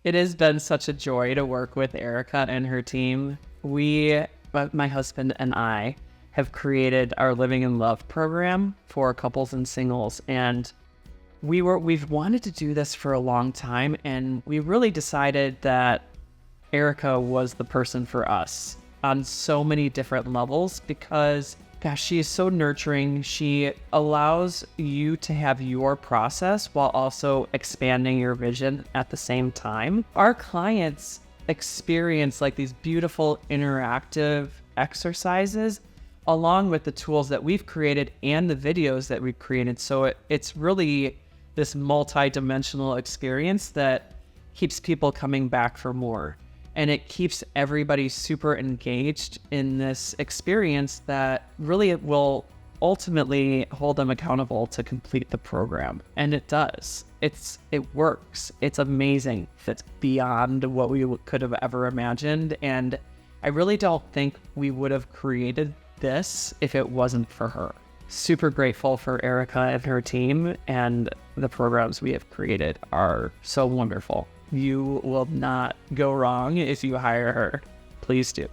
It has been such a joy to work with Erica and her team. My husband and I, have created our Living in Love program for couples and singles, and we've wanted to do this for a long time, and we really decided that Erica was the person for us on so many different levels because, gosh, she is so nurturing. She allows you to have your process while also expanding your vision at the same time. Our clients experience like these beautiful interactive exercises along with the tools that we've created and the videos that we've created. So it's really this multi-dimensional experience that keeps people coming back for more. And it keeps everybody super engaged in this experience that really will ultimately hold them accountable to complete the program. And it does. It works. It's amazing. It's beyond what we could have ever imagined. And I really don't think we would have created this if it wasn't for her. Super grateful for Erica and her team, and the programs we have created are so wonderful. You will not go wrong if you hire her. Please do.